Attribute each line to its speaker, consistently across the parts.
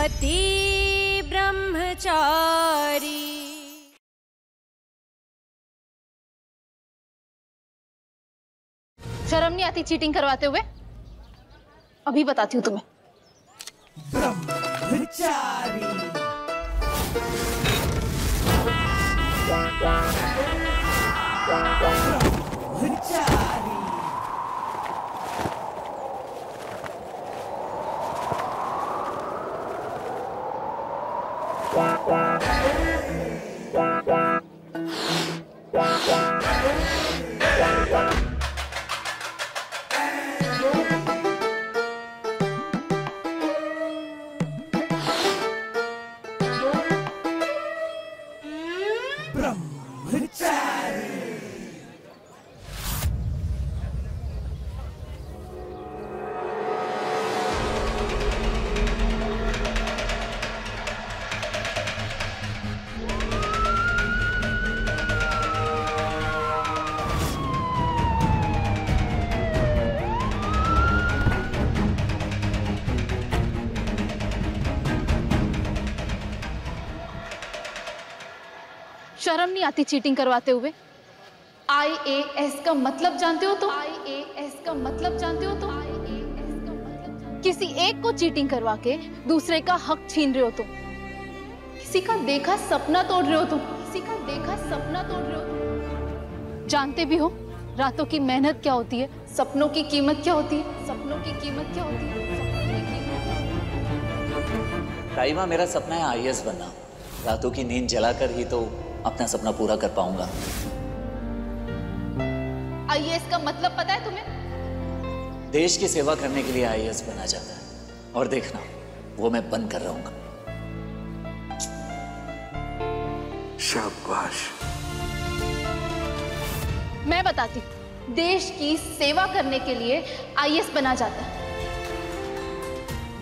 Speaker 1: पति ब्रह्मचारी।
Speaker 2: शर्म नहीं आती चीटिंग करवाते हुए? अभी बताती हूँ तुम्हें।
Speaker 3: ब्रह्मचारी।
Speaker 2: शर्म नहीं आती चीटिंग करवाते हुए? IAS का मतलब जानते हो तो? IAS का मतलब जानते हो तो? IAS का मतलब किसी एक को चीटिंग करवा के दूसरे का हक छीन रहे हो तुम। किसी का देखा सपना तोड़ रहे हो तुम। किसी का देखा सपना तोड़ रहे हो तुम। जानते भी हो रातों की मेहनत क्या होती है, सपनों की कीमत क्या होती है, सपनों की कीमत क्या होती है, सपनों की कीमत।
Speaker 4: राइमा, मेरा सपना है IAS बनना। रातों की नींद जलाकर ही तो अपना सपना पूरा कर पाऊंगा।
Speaker 2: IAS का मतलब पता है तुम्हें?
Speaker 4: देश की सेवा करने के लिए IAS बना जाता है, और देखना वो मैं बन कर रहूंगा।
Speaker 3: शाबाश।
Speaker 2: मैं बताती हूँ, देश की सेवा करने के लिए IAS बना जाता है,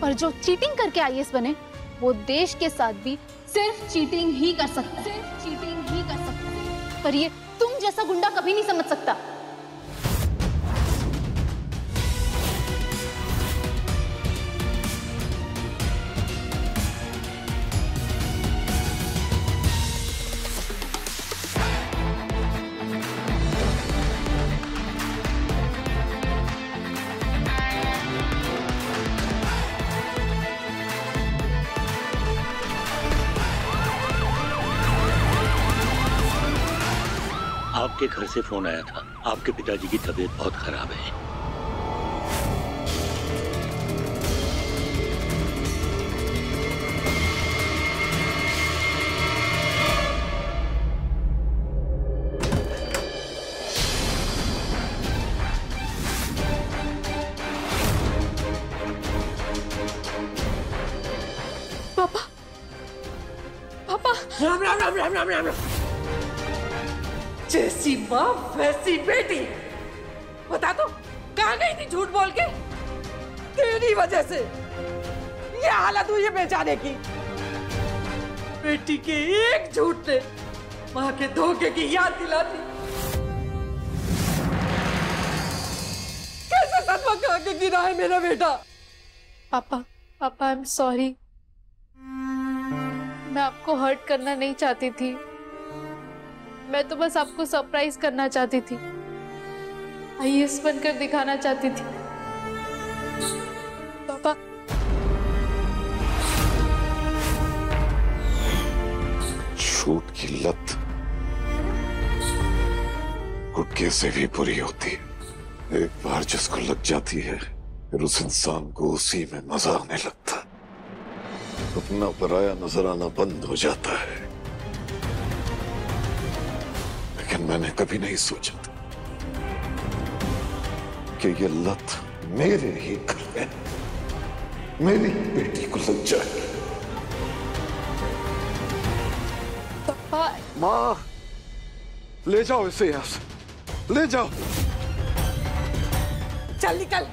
Speaker 2: पर जो चीटिंग करके IAS बने वो देश के साथ भी सिर्फ चीटिंग ही कर सकता है, सिर्फ चीटिंग ही कर सकता है। पर ये तुम जैसा गुंडा कभी नहीं समझ सकता।
Speaker 5: आपके घर से फोन आया था, आपके पिताजी की तबीयत बहुत खराब है।
Speaker 2: पापा, पापा।
Speaker 3: राम राम राम राम राम राम। जैसी माँ वैसी बेटी। बता दो कहाँ गई थी झूठ बोल के? तेरी वजह से ये हालत हुई है बेचारे की। बेटी के एक झूठ ने माँ के धोखे की याद दिला दी। कैसे सदमा खा के गिरा है मेरा बेटा।
Speaker 2: पापा, पापा आई एम सॉरी। मैं आपको हर्ट करना नहीं चाहती थी। मैं तो बस आपको सरप्राइज करना चाहती थी, IAS बनकर दिखाना चाहती थी। पापा,
Speaker 6: झूठ की लत गुटके से भी बुरी होती है। एक बार जिसको लग जाती है फिर उस इंसान को उसी में मजा आने लगता है। अपना पराया नजर आना बंद हो जाता है। लेकिन मैंने कभी नहीं सोचा था कि ये लत मेरे ही घर में मेरी बेटी को लग जाएगी।
Speaker 2: पापा।
Speaker 6: माँ, ले जाओ इसे यहां से, ले जाओ।
Speaker 3: चल निकल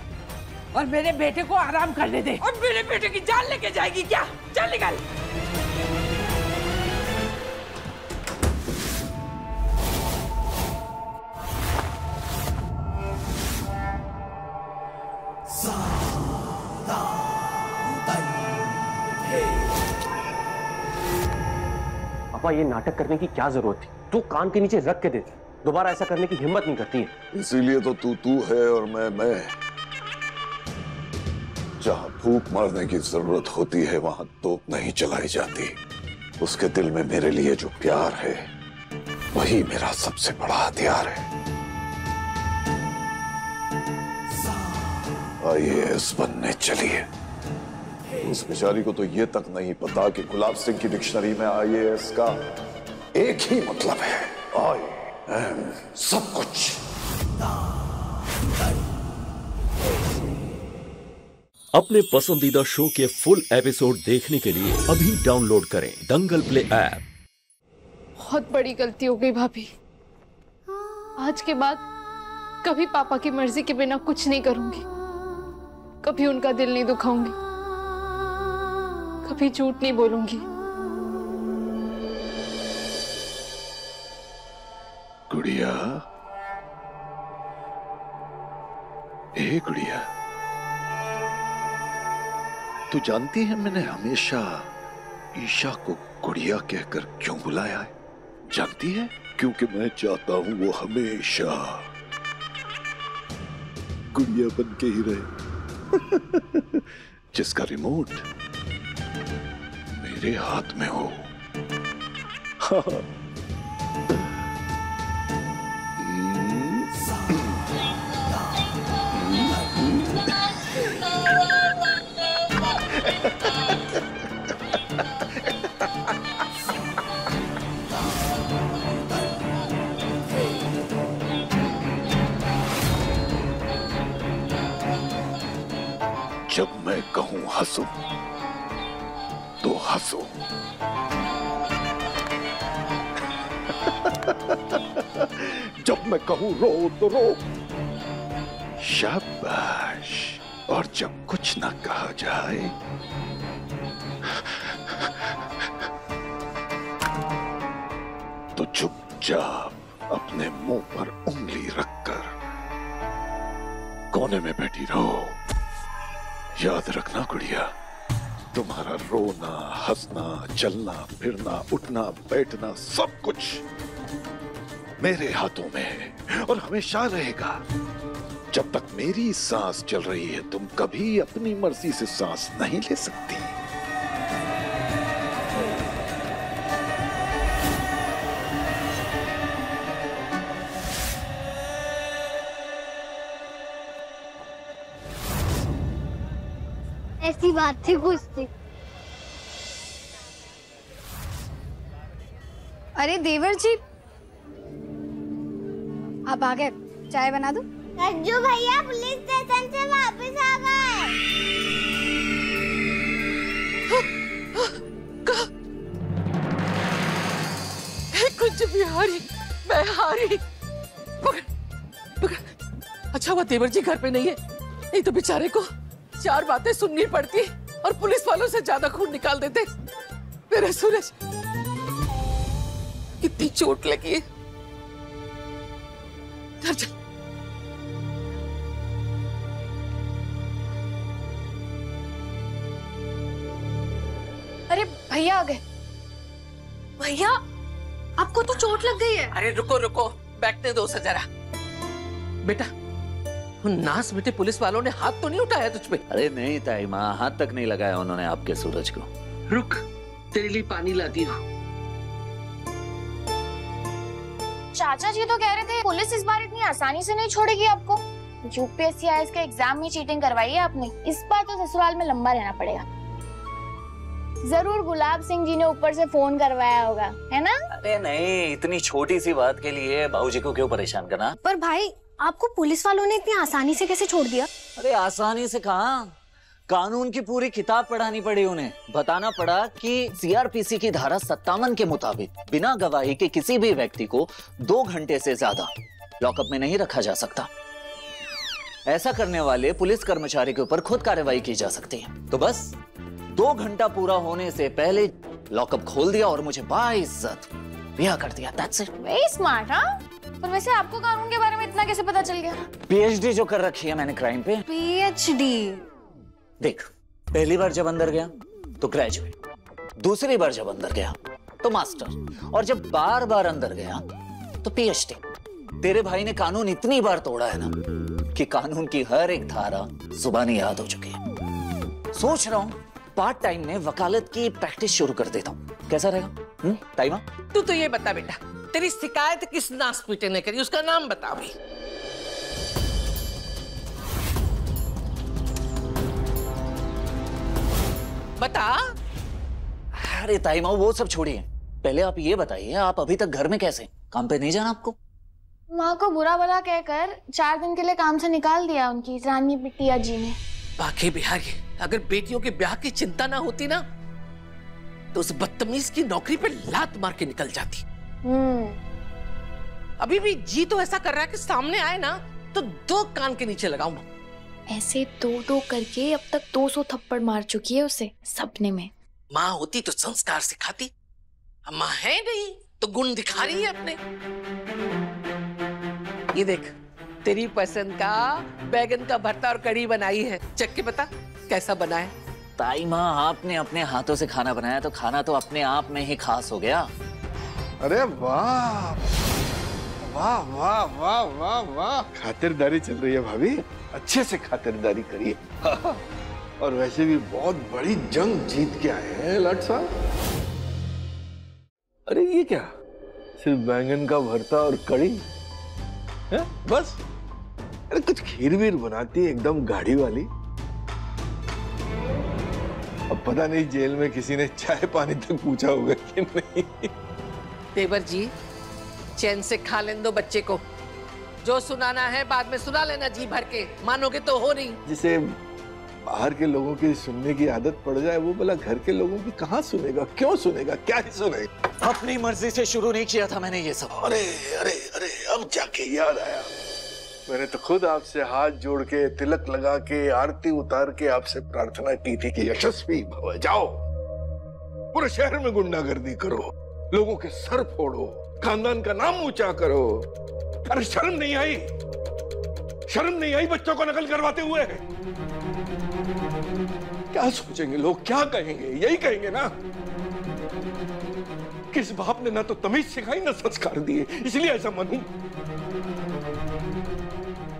Speaker 3: और मेरे बेटे को आराम करने दे। और मेरे बेटे की जान लेके जाएगी क्या? चल निकल।
Speaker 7: सावधान,
Speaker 1: पापा ये नाटक करने की क्या जरूरत थी? तू कान के नीचे रख के देती, दोबारा ऐसा करने की हिम्मत नहीं करती है।
Speaker 6: इसीलिए तो तू है और मैं। जहां भूख मारने की जरूरत होती है वहां तोप नहीं चलाई जाती। उसके दिल में मेरे लिए जो प्यार है वही मेरा सबसे बड़ा हथियार है। IAS बनने चलिए। उस बेचारी को तो ये तक नहीं पता कि गुलाब सिंह की डिक्शनरी में IAS का एक ही मतलब है, I am सब कुछ।
Speaker 7: अपने पसंदीदा शो के फुल एपिसोड देखने के लिए अभी डाउनलोड करें दंगल प्ले ऐप।
Speaker 2: बहुत बड़ी गलती हो गई भाभी। आज के बाद कभी पापा की मर्जी के बिना कुछ नहीं करूंगी, कभी उनका दिल नहीं दुखाऊंगी, कभी झूठ नहीं बोलूंगी।
Speaker 6: गुड़िया, ए गुड़िया, तू जानती है मैंने हमेशा ईशा को गुड़िया कहकर क्यों बुलाया है? जानती है? क्योंकि मैं चाहता हूं वो हमेशा गुड़िया बन के ही रहे जिसका रिमोट मेरे हाथ में हो। हाँ। जब मैं कहूं हंसो तो हंसो। जब मैं कहूं रो तो रो। शाबाश। और जब कुछ ना कहा जाए तो चुपचाप अपने मुंह पर उंगली रखकर कोने में बैठी रहो। याद रखना गुड़िया, तुम्हारा रोना, हंसना, चलना, फिरना, उठना, बैठना सब कुछ मेरे हाथों में है और हमेशा रहेगा। जब तक मेरी सांस चल रही है तुम कभी अपनी मर्जी से सांस नहीं ले सकती।
Speaker 8: ऐसी बात थी कुछ थी।
Speaker 9: अरे देवर जी, आप आ गए, चाय बना दूं?
Speaker 8: रज्जू भैया पुलिस स्टेशन से वापस आ गए।
Speaker 3: कुछ भी हारी, मैं हारी। पकड़, पकड़। अच्छा हुआ देवर जी घर पे नहीं है, नहीं तो बेचारे को 4 बातें सुननी पड़ती और पुलिस वालों से ज्यादा खून निकाल देते। मेरे सूरज, कितनी चोट लगी है। घर चल।
Speaker 9: अरे भैया आ गए। भैया, आपको तो चोट लग गई है।
Speaker 3: अरे रुको रुको, बैठने दो उसे जरा। बेटा, नास बेटे पुलिस वालों ने हाथ तो नहीं उठाया तुझ पे?
Speaker 4: अरे नहीं ताई माँ, हाथ तक नहीं लगाया उन्होंने आपके सूरज को।
Speaker 3: रुक, तेरे लिए पानी लाती हूँ।
Speaker 10: चाचा जी तो कह रहे थे पुलिस इस बार इतनी आसानी से नहीं छोड़ेगी आपको। UPSC IAS के एग्जाम में चीटिंग करवाई है आपने, इस बार तो ससुराल में लंबा रहना पड़ेगा। जरूर गुलाब सिंह जी ने ऊपर से फोन करवाया होगा, है ना?
Speaker 4: अरे नहीं, इतनी छोटी सी बात के लिए बाबूजी को क्यों परेशान करना?
Speaker 9: पर भाई, आपको पुलिस वालों ने इतनी आसानी से कैसे छोड़ दिया?
Speaker 4: अरे आसानी से कहाँ, कानून की पूरी किताब पढ़ानी पड़ी उन्हें। बताना पड़ा कि CRPC की धारा 57 के मुताबिक बिना गवाही के किसी भी व्यक्ति को 2 घंटे से ज्यादा लॉकअप में नहीं रखा जा सकता। ऐसा करने वाले पुलिस कर्मचारी के ऊपर खुद कार्रवाई की जा सकती है। तो बस 2 घंटा पूरा होने से पहले लॉकअप खोल दिया और मुझे बाइज्जत रिहा कर दिया। That's it.
Speaker 10: Very smart. हाँ, पर वैसे आपको कानून के बारे में इतना कैसे पता चल गया?
Speaker 4: PhD जो कर रखी है मैंने क्राइम पे।
Speaker 9: PhD?
Speaker 4: देख, पहली बार जब अंदर गया तो ग्रेजुएट, दूसरी बार जब अंदर गया तो मास्टर, और जब बार बार अंदर गया तो पीएचडी। तेरे भाई ने कानून इतनी बार तोड़ा है ना कि कानून की हर एक धारा जुबानी याद हो चुकी है। सोच रहा हूँ पार्ट टाइम में वकालत की प्रैक्टिस शुरू कर देता हूँ, कैसा रहेगा? ताइमा,
Speaker 3: तू तो ये बता बेटा, तेरी शिकायत किस नासपीटे ने करी, उसका नाम बता भाई। बता।
Speaker 4: अरे ताइमा वो सब छोड़िए, पहले आप ये बताइए आप अभी तक घर में कैसे? काम पे नहीं जाना आपको?
Speaker 10: माँ को बुरा भला कहकर 4 दिन के लिए काम से निकाल दिया उनकी रानी बिटिया जी ने।
Speaker 3: बाकी बिहारी, अगर बेटियों के ब्याह की चिंता ना होती ना तो उस बदतमीज की नौकरी पे लात मार के निकल जाती। अभी भी जी तो ऐसा कर रहा है कि सामने आए ना तो 2 कान के नीचे लगाऊंगा।
Speaker 9: ऐसे 2-2 करके अब तक 200 थप्पड़ मार चुकी है उसे सपने में।
Speaker 3: माँ होती तो संस्कार सिखाती, माँ है नहीं तो गुण दिखा रही है अपने। ये देख, तेरी पसंद का बैगन का भरता और कढ़ी बनाई है, चख के बता कैसा बना है।
Speaker 4: ताइमा, आपने अपने हाथों से खाना बनाया तो खाना तो अपने आप में ही खास हो गया।
Speaker 11: अरे वाह वाह वाह वाह वाह वाह, खातिरदारी चल रही है भाभी, अच्छे से खातिरदारी करिए। और वैसे भी बहुत बड़ी जंग जीत के आए हैं लाट साहब। अरे ये क्या, सिर्फ बैंगन का भरता और कढ़ी है बस? अरे कुछ खीर वीर बनाती है एकदम गाढ़ी वाली। अब पता नहीं जेल में किसी ने चाय पानी तक पूछा होगा कि नहीं।
Speaker 3: देवर जी, चैन से खा लेने दो बच्चे को, जो सुनाना है बाद में सुना लेना जी भर के, मानोगे तो हो नहीं।
Speaker 11: जिसे बाहर के लोगों की सुनने की आदत पड़ जाए वो भला घर के लोगों की कहाँ सुनेगा, क्यों सुनेगा, क्या ही सुनेगा।
Speaker 4: अपनी मर्जी से शुरू नहीं किया था मैंने ये सब।
Speaker 11: अरे अरे अरे, अब जाके याद आया, मैंने तो खुद आपसे हाथ जोड़ के तिलक लगा के आरती उतार के आपसे प्रार्थना की थी कि यशस्वी भव, जाओ पूरे शहर में गुंडागर्दी करो, लोगों के सर फोड़ो, खानदान का नाम ऊंचा करो। अरे शर्म नहीं आई, शर्म नहीं आई बच्चों को नकल करवाते हुए? क्या सोचेंगे लोग, क्या कहेंगे? यही कहेंगे ना, किस बाप ने ना तो तमीज सिखाई ना संस्कार दिए, इसलिए ऐसा मनूं।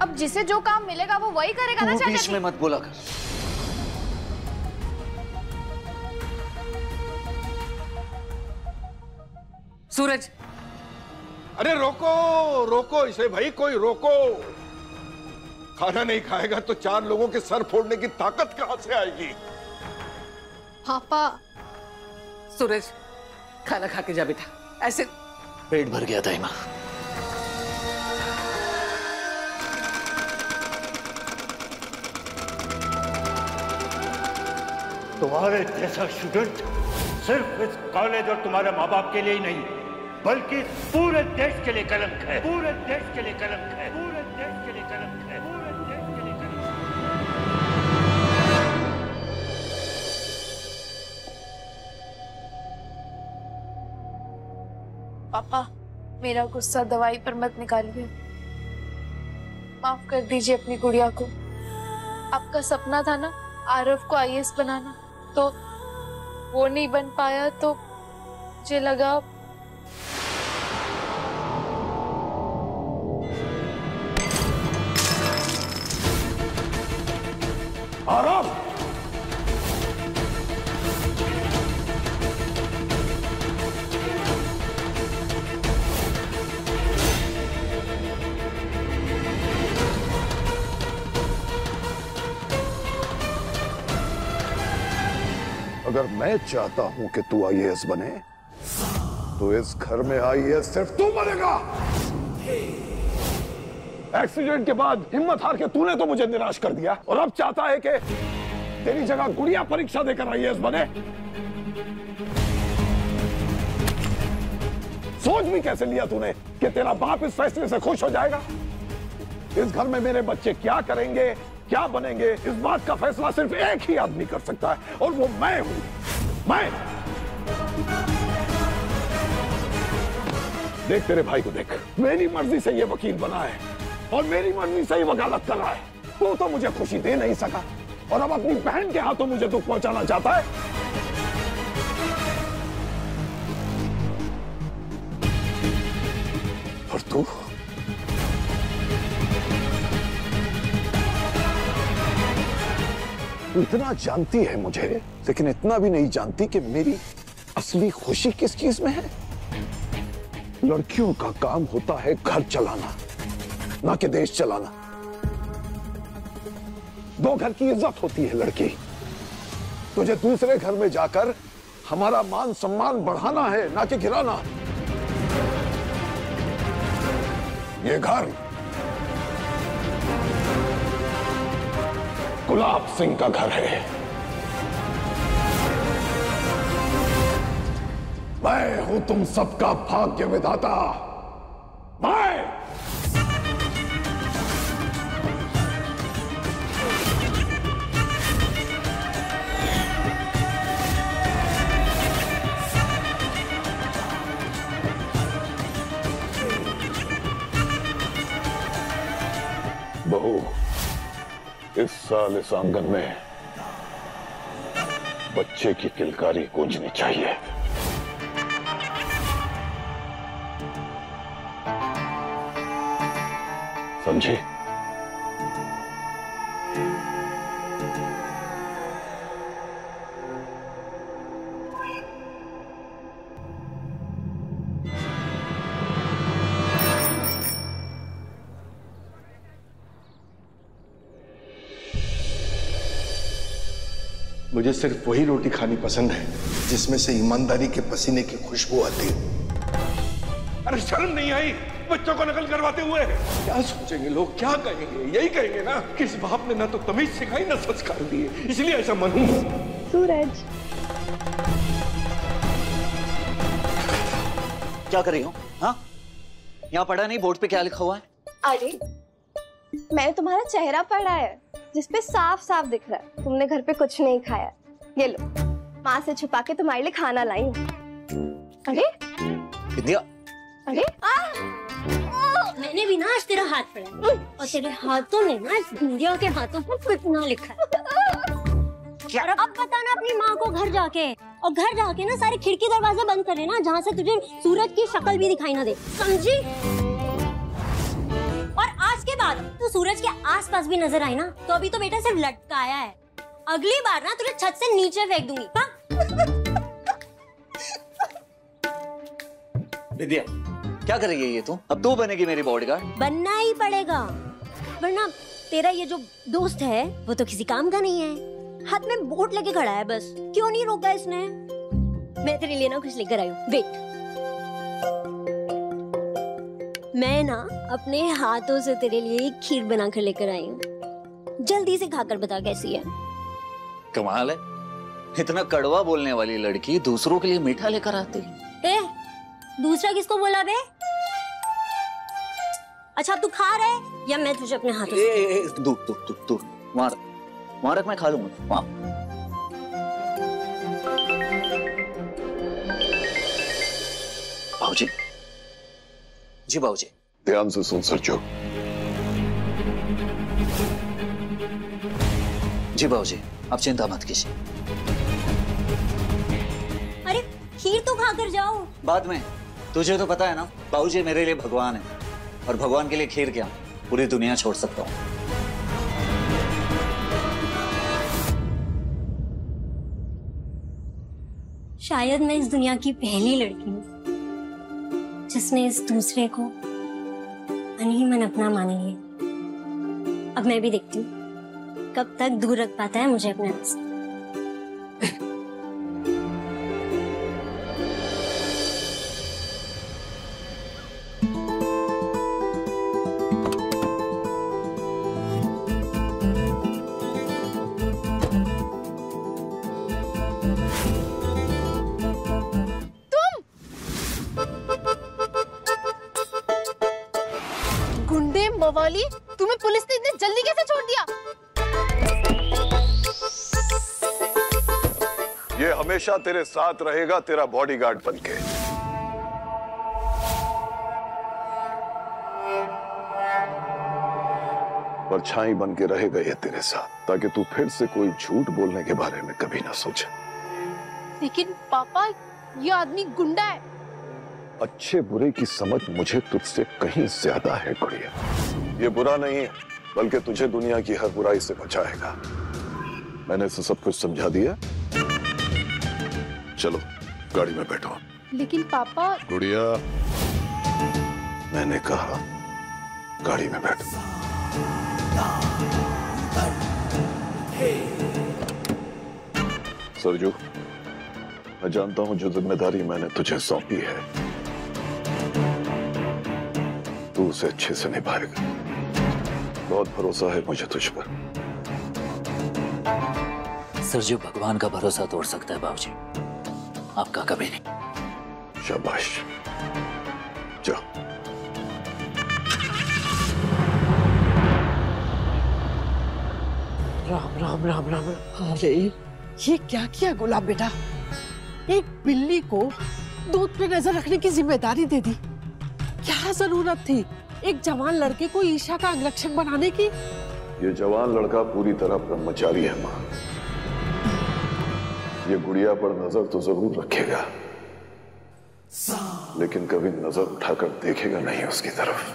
Speaker 10: अब जिसे जो काम मिलेगा वो वही करेगा ना चाचा जी।
Speaker 4: बीच में मत बोला कर।
Speaker 3: सूरज,
Speaker 11: अरे रोको रोको इसे भाई, कोई रोको। खाना नहीं खाएगा तो 4 लोगों के सर फोड़ने की ताकत कहां से आएगी?
Speaker 9: पापा।
Speaker 3: सूरज, खाना खा के जा बेटा, ऐसे
Speaker 4: पेट भर गया ताइमा।
Speaker 5: तुम्हारे जैसा स्टूडेंट सिर्फ इस कॉलेज और तुम्हारे माँ बाप के लिए ही नहीं बल्कि पूरे देश के लिए कलंक है, पूरे देश के लिए कलंक है, पूरे देश के लिए कलंक है, पूरे देश के लिए कलंक है।
Speaker 9: पापा, मेरा गुस्सा दवाई पर मत निकालिए, माफ कर दीजिए अपनी गुड़िया को। आपका सपना था ना आरव को आईएएस बनाना, तो वो नहीं बन पाया तो मुझे लगा
Speaker 11: आरव, अगर मैं चाहता हूं कि तू आईएएस बने तो इस घर में आईएएस सिर्फ तू बनेगा। एक्सीडेंट के बाद हिम्मत हार के तूने तो मुझे निराश कर दिया और अब चाहता है कि तेरी जगह गुड़िया परीक्षा देकर आईएएस बने। सोच भी कैसे लिया तूने कि तेरा बाप इस फैसले से खुश हो जाएगा? इस घर में मेरे बच्चे क्या करेंगे, क्या बनेंगे, इस बात का फैसला सिर्फ एक ही आदमी कर सकता है और वो मैं हूं। मैं। देख तेरे भाई को देख, मेरी मर्जी से ये वकील बना है और मेरी मर्जी से ही वकालत कर रहा है। वो तो मुझे खुशी दे नहीं सका और अब अपनी बहन के हाथों मुझे दुख पहुंचाना चाहता है।
Speaker 6: तू? तू इतना जानती है मुझे, लेकिन इतना भी नहीं जानती कि मेरी असली खुशी किस चीज में है। लड़कियों का काम होता है घर चलाना, ना कि देश चलाना। दो घर की इज्जत होती है लड़की। तुझे दूसरे घर में जाकर हमारा मान सम्मान बढ़ाना है, ना कि गिराना। ये घर गुलाब सिंह का घर है। मैं हूं तुम सबका भाग्य विधाता। मैं बहू, इस साल इस आंगन में बच्चे की किलकारी गूंजनी चाहिए। समझे?
Speaker 11: मुझे सिर्फ वही रोटी खानी पसंद है जिसमें से ईमानदारी के पसीने की खुशबू आती है। अरे शर्म नहीं आई बच्चों को नकल करवाते हुए? क्या सोचेंगे लोग, क्या कहेंगे? यही कहेंगे ना कि इस बाप ने ना तो तमीज सिखाई ना संस्कार दिए, इसलिए ऐसा मनूं।
Speaker 12: सूरज,
Speaker 4: क्या कर रही हो? हाँ, यहाँ पढ़ा नहीं बोर्ड पे क्या लिखा हुआ है?
Speaker 12: अरे मैंने तुम्हारा चेहरा पढ़ा है जिसपे साफ साफ दिख रहा है तुमने घर पे कुछ नहीं खाया। ये लो, माँ से छुपा के तुम्हारे लिए खाना लाई हूँ। अरे
Speaker 4: विद्या,
Speaker 12: अरे
Speaker 13: मैंने भी ना आज तेरा हाथ पढ़ा और तेरे हाथों ने ना इंडिया के हाथों पर कितना लिखा है। क्या? अब बताना अपनी माँ को घर जाके, और घर जाके ना सारे खिड़की दरवाजे बंद करे ना, जहाँ से तुझे सूरज की शक्ल भी दिखाई ना दे, समझी? और आज के बाद तू सूरज के आसपास भी नजर आई ना तो अभी तो बेटा सिर्फ लटकाया है, अगली बार ना तुझे छत से नीचे फेंक दूंगी। हाँ?
Speaker 4: विद्या, क्या करेगी ये तू? अब तू बनेगी मेरी बॉडीगार्ड?
Speaker 13: बनना ही पड़ेगा, वरना तेरा ये जो दोस्त है वो तो किसी काम का नहीं है, हाथ में बोट लेके खड़ा है बस। क्यों नहीं रोका इसने? मैं तेरे लिए ना कुछ लेकर आई हूँ, वेट। मैं ना अपने हाथों से तेरे लिए एक खीर बनाकर लेकर आई हूँ, जल्दी से खाकर बता कैसी है।
Speaker 4: कमाल है, इतना कड़वा बोलने वाली लड़की दूसरों के लिए मीठा लेकर आती है।
Speaker 13: ए, दूसरा किसको बोला बे? अच्छा तू खा रहा है या मैं तुझे अपने हाथों से?
Speaker 4: दूर वहां रख, मैं खा लूंगा। वहां बाबूजी, जी बाबूजी।
Speaker 6: ध्यान से सुन सरजू।
Speaker 4: जी बाबूजी, आप चिंता मत कीजिए।
Speaker 13: अरे खीर तो खाकर जाओ।
Speaker 4: बाद में, तुझे तो पता है ना बाबूजी मेरे लिए भगवान है, और भगवान के लिए खीर क्या पूरी दुनिया छोड़ सकता हूँ।
Speaker 13: शायद मैं इस दुनिया की पहली लड़की हूँ जिसने इस दूसरे को मन ही मन अपना मान लिया। अब मैं भी देखती हूँ कब तक दूर रख पाता है मुझे अपने से।
Speaker 2: मवाली, तुम्हें पुलिस ने इतने जल्दी कैसे छोड़ दिया?
Speaker 6: ये हमेशा तेरे साथ रहेगा, तेरा बॉडीगार्ड बनके। परछाई बनके रहेगा ये तेरे साथ, ताकि तू फिर से कोई झूठ बोलने के बारे में कभी ना सोचे।
Speaker 2: लेकिन पापा, ये आदमी गुंडा है,
Speaker 6: अच्छे बुरे की समझ मुझे तुझसे कहीं ज्यादा है गुड़िया। ये बुरा नहीं है, बल्कि तुझे दुनिया की हर बुराई से बचाएगा। मैंने इसे सब कुछ समझा दिया। चलो गाड़ी में बैठो।
Speaker 2: लेकिन पापा।
Speaker 6: गुड़िया, मैंने कहा गाड़ी में बैठो। सरजू, मैं जानता हूं जो जिम्मेदारी मैंने तुझे सौंपी है तू उसे अच्छे से निभाएगा। बहुत भरोसा है मुझे तुझ पर।
Speaker 4: सरजू, भगवान का भरोसा तोड़ सकता है बाबूजी, आपका कभी नहीं।
Speaker 6: शाबाश, जाओ।
Speaker 3: राम राम राम राम। अरे ये क्या किया गुलाब बेटा? एक बिल्ली को दूध पे नजर रखने की जिम्मेदारी दे दी। क्या जरूरत थी एक जवान लड़के को ईशा का अंगरक्षक बनाने की?
Speaker 6: ये जवान लड़का पूरी तरह ब्रह्मचारी है माँ। ये गुड़िया पर नजर तो जरूर रखेगा, लेकिन कभी नजर उठाकर देखेगा नहीं उसकी तरफ।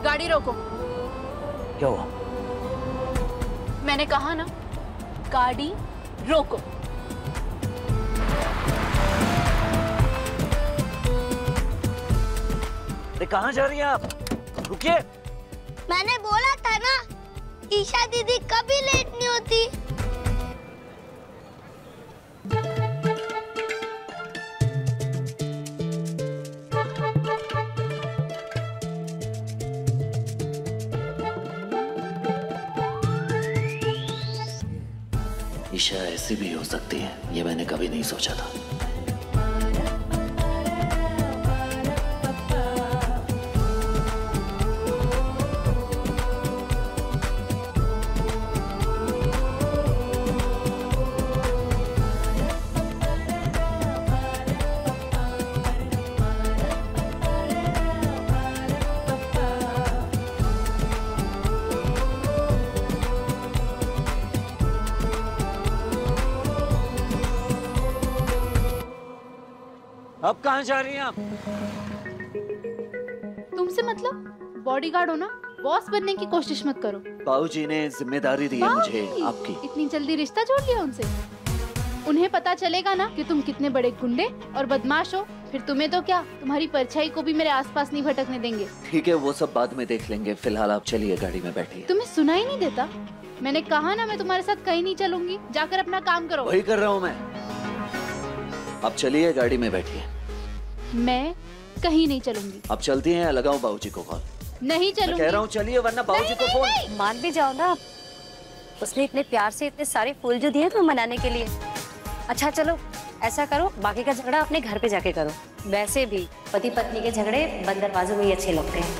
Speaker 2: गाड़ी रोको।
Speaker 4: क्या हुआ?
Speaker 2: मैंने कहा ना, गाड़ी रोको।
Speaker 4: कहाँ जा रही हैं आप? रुकिए।
Speaker 8: मैंने बोला था ना, ईशा दीदी कभी लेट नहीं होती।
Speaker 4: ईशा ऐसी भी हो सकती है, ये मैंने कभी नहीं सोचा था। अब कहाँ जा रही हैं आप?
Speaker 2: तुमसे मतलब? बॉडीगार्ड हो ना, बॉस बनने की कोशिश मत करो।
Speaker 4: बाबूजी ने जिम्मेदारी दी है मुझे आपकी।
Speaker 2: इतनी जल्दी रिश्ता जोड़ लिया उनसे? उन्हें पता चलेगा ना कि तुम कितने बड़े गुंडे और बदमाश हो, फिर तुम्हें तो क्या, तुम्हारी परछाई को भी मेरे आसपास नहीं भटकने देंगे।
Speaker 4: ठीक है, वो सब बाद में देख लेंगे, फिलहाल आप चलिए गाड़ी में बैठिए।
Speaker 2: तुम्हें सुना ही नहीं देता? मैंने कहा ना मैं तुम्हारे साथ कहीं नहीं चलूंगी, जाकर अपना काम करो।
Speaker 4: वही कर रहा हूँ मैं। आप चलिए गाड़ी में बैठिए।
Speaker 2: मैं कहीं नहीं चलूंगी।
Speaker 4: आप चलती हैं, लगाऊं बाबूजी को कॉल?
Speaker 2: नहीं चलूंगी।
Speaker 4: मैं कह रहा हूँ चलिए, वरना बाबूजी को फोन।
Speaker 13: मान भी जाओ ना, उसने इतने प्यार से इतने सारे फूल जो दिए तो मनाने के लिए। अच्छा चलो ऐसा करो, बाकी का झगड़ा अपने घर पे जाके करो। वैसे भी पति पत्नी के झगड़े बंद दरवाजों में ही अच्छे लगते हैं।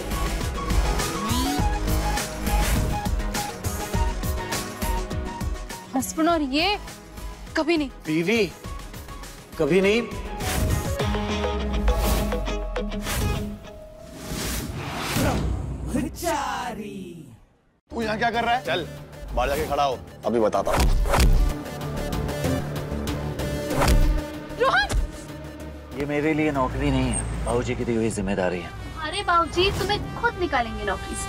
Speaker 2: हस्बैंड और ये कभी नहीं।
Speaker 4: बीवी कभी नहीं।
Speaker 11: तू यहाँ क्या कर रहा है? चल बाहर जाके खड़ा हो, अभी बताता हूँ।
Speaker 2: रोहन!
Speaker 4: ये मेरे लिए नौकरी नहीं है, बाबूजी की दी हुई जिम्मेदारी है।
Speaker 2: अरे बाबूजी तुम्हें खुद निकालेंगे नौकरी से।